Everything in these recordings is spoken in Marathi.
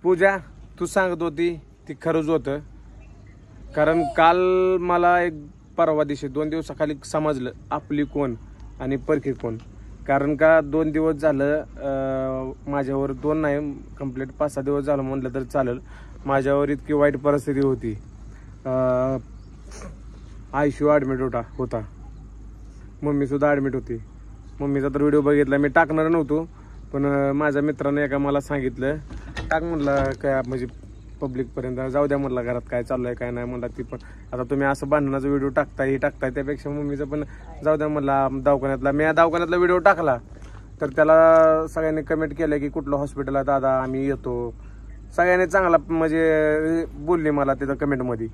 पूजा तू सांगत होती ती खरंच होतं, कारण काल मला एक परवा दिवशी 2 दिवसाखाली समजलं आपली कोण आणि परकी कोण. कारण का 2 दिवस झालं माझ्यावर 2 नाही कंप्लीट 5-6 दिवस झालं म्हटलं तर चालेल, माझ्यावर इतकी वाईट परिस्थिती होती. आयसीयू ॲडमिट होता मम्मीसुद्धा ॲडमिट होती. मम्मीचा तर व्हिडिओ बघितला, मी टाकणार नव्हतो पण माझ्या मित्रानं एका मला सांगितलं टाक म्हणलं काय म्हणजे पब्लिकपर्यंत जाऊ द्या म्हणलं, घरात काय चालू आहे काय नाही म्हणलं. ती पण आता तुम्ही असं भांडणाचा व्हिडिओ टाकताय त्यापेक्षा मम्मीचं पण जाऊ द्या म्हणलं. दवाखान्यातला मी दवाखान्यातला व्हिडिओ टाकला तर त्याला सगळ्यांनी कमेंट केलं की कुठलं हॉस्पिटल आहे दादा आम्ही येतो. सगळ्यांनी चांगला म्हणजे बोलली मला तिथं कमेंटमध्ये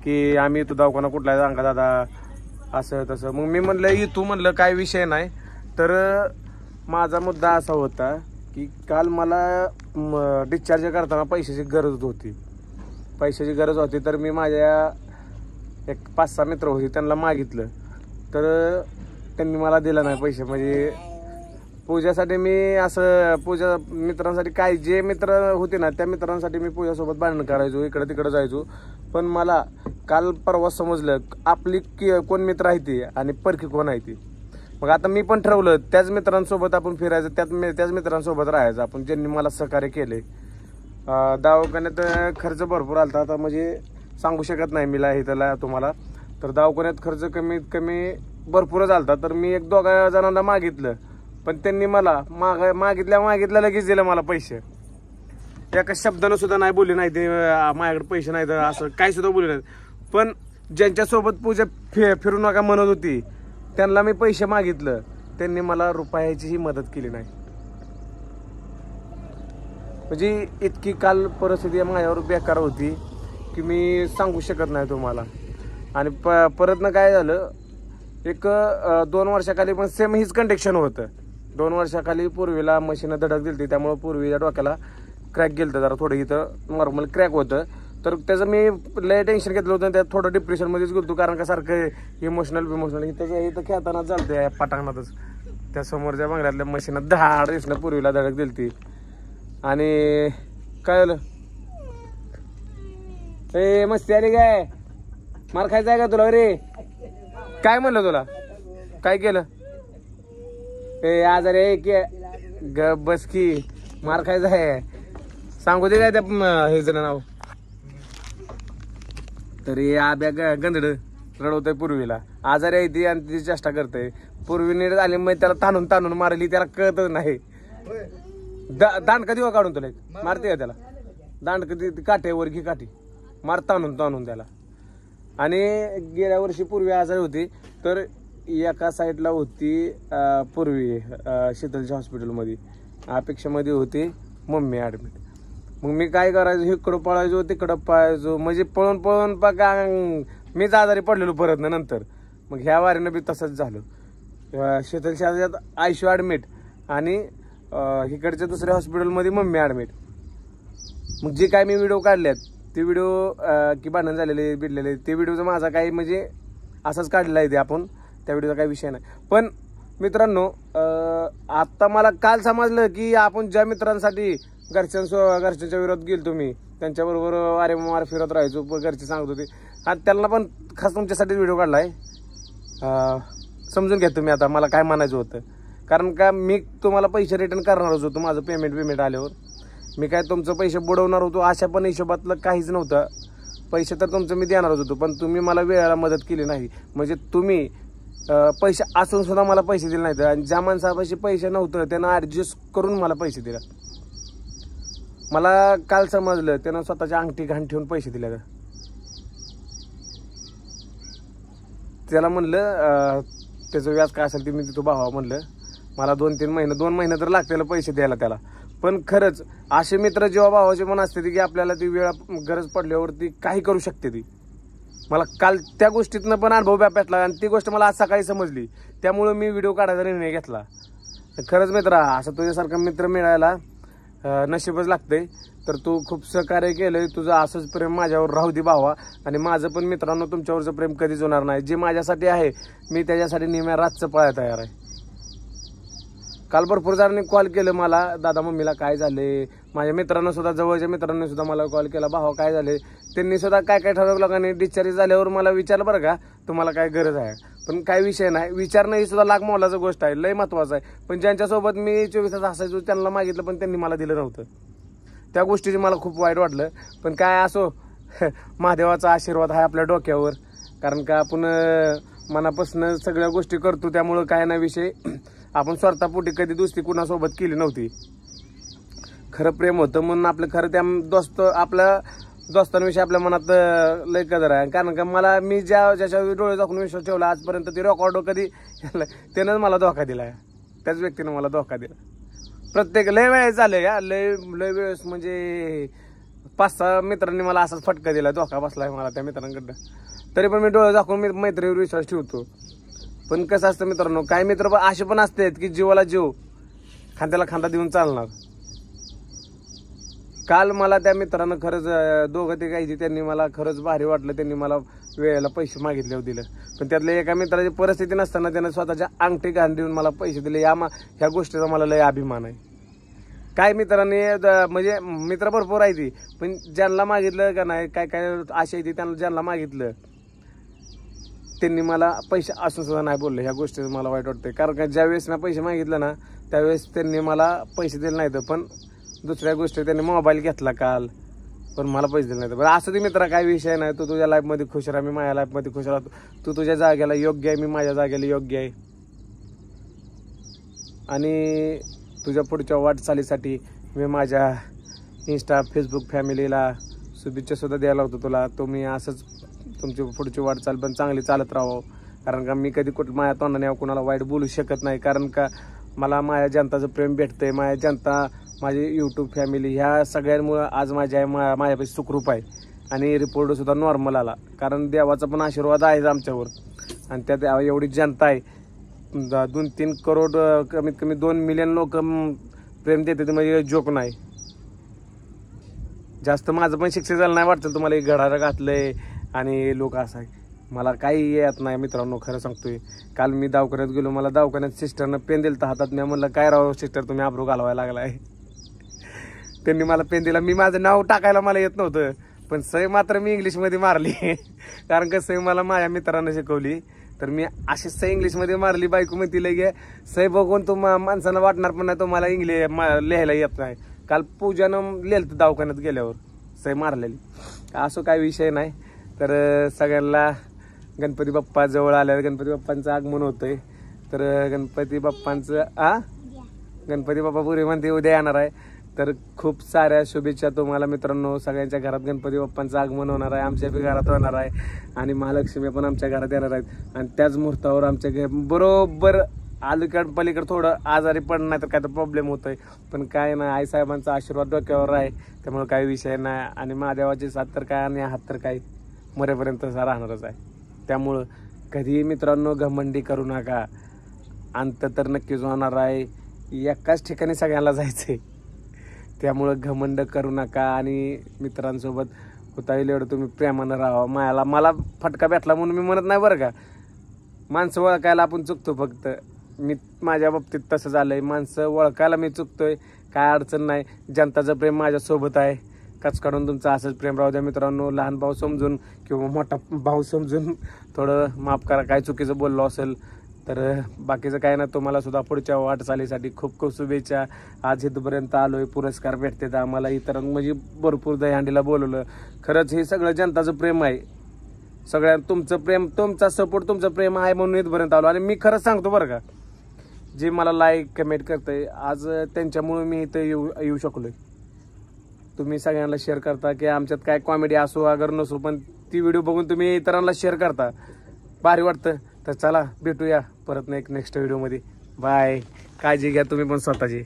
की आम्ही येतो, दवाखाना कुठला आहे सांगा दादा असं तसं. मग मी म्हणलं येतो म्हणलं काय विषय नाही. तर माझा मुद्दा असा होता की काल मला डिस्चार्ज करताना पैशाची गरज होती. तर मी माझ्या एक 5-6 मित्र होते त्यांना मागितलं तर त्यांनी मला दिलं नाही पैसे. म्हणजे पूजासाठी मी असं पूजा मित्रांसाठी काय जे मित्र होते ना त्या मित्रांसाठी मी पूजासोबत भांडण करायचो, इकडं तिकडं जायचो. पण मला काल परवा समजलं आपली कोण मित्र आहे ती आणि परकी कोण आहे ती. मग आता मी पण ठरवलं त्याच मित्रांसोबत आपण फिरायचं, त्याच मित्रांसोबत राहायचं आपण ज्यांनी मला सहकार्य केले. दवाखान्यात खर्च भरपूर आला आता म्हणजे सांगू शकत नाही मी त्याला तुम्हाला. तर दवाखान्यात खर्च कमीत कमी भरपूरच आलता. तर मी 1-2 जणांना मागितलं पण त्यांनी मला मागितल्या लगेच दिलं मला पैसे. एका शब्दानं सुद्धा नाही बोलले नाही ते माझ्याकडे पैसे नाहीत असं काही सुद्धा बोलले नाहीत. पण ज्यांच्यासोबत पूजा फिरू नका म्हणत होती त्यांना मी पैसे मागितलं, त्यांनी मला रुपयाचीही मदत केली नाही. म्हणजे इतकी काल परिस्थिती माझ्यावर बेकार होती की मी सांगू शकत नाही तुम्हाला. आणि परत काय झालं एक 2 वर्षाखाली पण सेम हीच कंडिशन होतं. 2 वर्षाखाली पूर्वीला मशीनं धडक दिली त्यामुळे पूर्वीच्या डोक्याला क्रॅक गेलं जरा थोडं, इथं नॉर्मल क्रॅक होतं. तर त्याचं मी लय टेन्शन घेतलं होतं, त्यात थोडं डिप्रेशनमध्येच गेलो कारण का सारखं इमोशनल इथं खेळताना चालतं या पटांगणातच. त्या समोरच्या बंगल्यातल्या मशीनं 10 दिवसानं पूर्वीला धडक दिली ती. आणि काय झालं ए मस्ती आली काय मार खायचा आहे का तुला रे? काय म्हणलं तुला काय केलं ए आजारी ग बस की मार खायचा आहे सांगू दे काय त्या हे जण नाव. तरी आब्या गंधड रडवतय पूर्वीला, आजारी आहे ती आणि ती चेष्टा करते. पूर्वी नीट झाली मग त्याला ताणून मारली, त्याला कळतच नाही. दांड कधी काढून तुला मारते का त्याला? दांड कधी काठेवर घे काठी मार ताणून त्याला. आणि गेल्या वर्षी पूर्वी आजारी होती तर एका साईडला होती पूर्वी शीतलच्या हॉस्पिटलमध्ये, अपेक्षामध्ये होती मम्मी ॲडमिट. मग मी काय करायचो इकडं पळायचो तिकडं पळायचो म्हणजे पळून बघा मीच आजारी पडलेलो परत नंतर. मग ह्या वारीनं बी तसंच झालं. शीतलच्या आयसीयू ॲडमिट आणि इकडच्या दुसऱ्या हॉस्पिटलमध्ये मम्मी ॲडमिट. मग जे काय मी व्हिडिओ काढल्यात ते व्हिडिओ की भांडण झालेले बिडलेले ते व्हिडिओचा माझा काही म्हणजे असाच काढलेला आहे ते आपण, त्या व्हिडिओचा काही विषय नाही. पण मित्रांनो आता मला काल समजलं की आपण ज्या मित्रांसाठी घरच्यांच्या विरोधात गेलो तुम्ही त्यांच्याबरोबर वारे मार फिरत राहायचो घरचे सांगत होते आणि त्यांना पण खास तुमच्यासाठी व्हिडिओ काढलाय. समजून घ्या तुम्ही आता मला काय म्हणायचं होतं. कारण का मी तुम्हाला पैसे रिटर्न करणारच होतो, माझं पेमेंट आल्यावर मी काय तुमचं पैसे बुडवणार होतो अशा पण हिशोबातलं काहीच नव्हतं. पैसे तर तुमचं मी देणारच होतो पण तुम्ही मला वेळेला मदत केली नाही. म्हणजे तुम्ही पैसे असून सुद्धा मला पैसे दिले नाहीत आणि ज्या माणसापाशी पैसे नव्हतं त्यानं ॲडजस्ट करून मला पैसे दिले. मला काल समजलं त्यानं स्वतःची अंगठी घाण ठेवून पैसे दिले. त्याला म्हणलं त्याचं व्याज काय असेल ते मी देतो भावा म्हणलं, मला 2 महिने तर लागतील पैसे द्यायला त्याला. पण खरंच असे मित्र जेव्हा भावाचे पण असते की आपल्याला ती वेळ गरज पडल्यावरती काही करू शकते ती. मला काल त्या गोष्टीतनं पण अनुभव भेटला आणि ती गोष्ट मला आज सकाळी समजली, त्यामुळे मी व्हिडिओ काढायचा निर्णय घेतला. खरंच मित्र असं तुझ्यासारखा मित्र मिळायला नशीबच लागतंय. तर तू खूप सहकार्य केलंय, तुझं असंच प्रेम माझ्यावर राहू दे भावा. आणि माझं पण मित्रांनो तुमच्यावरचं प्रेम कधीच होणार नाही. जे माझ्यासाठी आहे मी त्याच्यासाठी नेहमी रातचं पळायला तयार आहे. काल भरपूर जणांनी कॉल केलं मला, दादा मम्मीला काय झाले. माझ्या मित्रांना सुद्धा, जवळच्या मित्रांनी सुद्धा मला कॉल केला, भावा काय झाले. त्यांनी सुद्धा काय काय ठरवलं लोकांनी डिस्चार्ज झाल्यावर मला विचारलं बरं का तुम्हाला काय गरज आहे. पण काय विषय नाही, विचारणं ही सुद्धा लाख मोलाची गोष्ट आहे, लय महत्वाचं आहे. पण ज्यांच्यासोबत मी 24 तास असायचो त्यांना मागितलं पण त्यांनी मला दिलं नव्हतं. त्या गोष्टीचे मला खूप वाईट वाटलं. पण काय असो, महादेवाचा आशीर्वाद आहे आपल्या डोक्यावर. कारण का आपण मनापासून सगळ्या गोष्टी करतो, त्यामुळं काय ना विषय. आपण स्वार्थापोटी कधी दोस्ती कुणासोबत केली नव्हती. खरं प्रेम होतं म्हणून आपलं खरं त्या आपल्या दोस्तांविषयी आपल्या मनात लय कदर आहे. कारण का मला मी ज्याच्या डोळे दाखवून विश्वास ठेवला आजपर्यंत, ते रेकॉर्ड कधी त्यानंच मला धोका दिला. त्याच व्यक्तीनं मला धोका दिला. प्रत्येक लय वेळेस झाले या, लय वेळेस म्हणजे 5-6 मित्रांनी मला असाच फटका दिला, धोका बसलाय मला त्या मित्रांकडनं. तरी पण मी डोळे दाखवून मी मैत्रीवर विश्वास ठेवतो. पण कसं असतं मित्रांनो, काही मित्र असे पण असतात की जीवाला जीव, खांद्याला खांदा देऊन चालणार. काल मला त्या मित्रानं खरंच 2-3 त्यांनी मला खरंच भारी वाटलं. त्यांनी मला वेळेला पैसे मागितले दिलं. पण त्यातल्या एका मित्राची परिस्थिती नसताना त्यानं स्वतःच्या अंगठी घाण देऊन मला पैसे दिले. ह्या गोष्टीचा मला लय अभिमान आहे. काय मित्रांनी म्हणजे मित्र भरपूर आहे ती, पण ज्यांना मागितलं का नाही, काय काय आशा आहे ती, त्यांना ज्यांना मागितलं त्यांनी मला पैसे असून सुद्धा नाही बोलले. ह्या गोष्टीचं मला वाईट वाटतंय. कारण का ज्यावेळेस मी पैसे मागितलं ना, त्यावेळेस त्यांनी मला पैसे दिले नाहीत. पण दुसऱ्या गोष्टी त्यांनी मोबाईल घेतला काल, पण मला पैसे दिले नाहीत. पण असं ती मित्रा काय विषय नाही. तू तुझ्या लाईफमध्ये खुश राहा, मी माझ्या लाईफमध्ये खुश राहतो. तू तुझ्या जागेला योग्य आहे, मी माझ्या जागेला योग्य आहे. आणि तुझ्या पुढच्या वाटचालीसाठी मी माझ्या इंस्टा फेसबुक फॅमिलीला शुभेच्छा सुद्धा द्यायला होतो तुला. तुम्ही असंच तुमची पुढची वाटचाल पण चांगली चालत राहावं. कारण का मी कधी कुठं माझ्या तोंडाने कुणाला वाईट बोलू शकत नाही. कारण का मला माझ्या जनताचं प्रेम भेटतंय. माझ्या जनता, माझी यूट्यूब फॅमिली, ह्या सगळ्यांमुळं आज माझ्यापाशी सुखरूप आहे. आणि रिपोर्ट सुद्धा नॉर्मल आला. कारण देवाचा पण आशीर्वाद आहे आमच्यावर. आणि त्यात एवढी जनता आहे, 2-3 करोड, कमीत कमी 2 मिलियन लोक प्रेम देते, ते म्हणजे जोक नाही. जास्त माझं पण शिक्षण झालं नाही वाटतं तुम्हाला. एक घडारं घातलंय आणि लोक असं आहे. मला काही येत नाही मित्रांनो, खरं सांगतोय. काल मी दवाखान्यात गेलो, मला दवाखान्यात सिस्टरनं पेन दिलं हातात. मी म्हणलं काय राव सिस्टर, तुम्ही आब्रू घालवायला लागलाय. त्यांनी मला पेन दिला. मी माझं नाव टाकायला मला येत नव्हतं, पण सही मात्र मी इंग्लिशमध्ये मारली. कारण का सही मला माझ्या मित्रांनं शिकवली. तर मी अशी सही इंग्लिशमध्ये मारली. बायको म्हणती लगे सही बघून माणसानं वाटणार पण नाही तुम्हाला इंग्लिश लिहायला येत नाही. काल पूजानं लिहिलं दवाखान्यात गेल्यावर सही मारलेली. असं काही विषय नाही. तर सगळ्यांना गणपती बाप्पा जवळ आल्यावर गणपती बाप्पांचं आगमन होतंय. तर गणपती बाप्पा पुरी म्हणते उद्या येणार आहे. तर खूप साऱ्या शुभेच्छा तुम्हाला मित्रांनो. सगळ्यांच्या घरात गणपती बाप्पांचं आगमन होणार आहे, आमच्या बी घरात होणार आहे. आणि महालक्ष्मी पण आमच्या घरात येणार आहेत. आणि त्याच मुहूर्तावर आमच्या घर बरोबर अलीकडं पलीकडं थोडं आजारी पडणार नाही तर काय तर प्रॉब्लेम होतोय. पण काय नाही, आईसाहेबांचा आशीर्वाद डोक्यावर आहे, त्यामुळे काही विषय नाही. आणि महादेवाचे साथ तर काय आणि हात तर काय मरेपर्यंत राहणारच आहे. त्यामुळं कधीही मित्रांनो घमंडी करू नका. अंत तर नक्कीच होणार आहे. एकाच ठिकाणी सगळ्यांना जायचंय, त्यामुळं घमंड करू नका. आणि मित्रांसोबत होता येईल एवढं तुम्ही प्रेमानं राहा. मला फटका भेटला म्हणून मी म्हणत नाही बरं का. माणसं ओळखायला आपण चुकतो. फक्त मी माझ्या बाबतीत तसं झालंय. माणसं ओळखायला मी चुकतोय, काय अडचण नाही. जनताचं प्रेम माझ्यासोबत आहे. कच काढून तुमचं असंच प्रेम राहू द्या मित्रांनो. लहान भाऊ समजून किंवा मोठा भाऊ समजून थोडं माफ करा, काय चुकीचं बोललो असेल तर. बाकीचं काय ना, तुम्हाला सुद्धा पुढच्या वाटचालीसाठी खूप खूप शुभेच्छा. आज इथपर्यंत आलोय, पुरस्कार भेटते आम्हाला. इतरां म्हणजे भरपूर दहीहंडीला बोलवलं. खरंच हे सगळं जनताचं प्रेम आहे. सगळ्या तुमचं प्रेम, तुमचा सपोर्ट, तुमचं प्रेम आहे म्हणून इथपर्यंत आलो. आणि मी खरंच सांगतो बरं का, जे मला लाईक कमेंट करतंय आज त्यांच्यामुळे मी इथं येऊ शकलोय. तुम्ही सगळ्यांना शेअर करता की आमच्यात काय कॉमेडी असो अगर नसो, पण ती व्हिडिओ बघून तुम्ही इतरांना शेअर करता, भारी वाटतं. तर चला भेटूया परत नेक्स्ट व्हिडिओमध्ये. बाय. काळजी घ्या तुम्ही पण स्वतःची.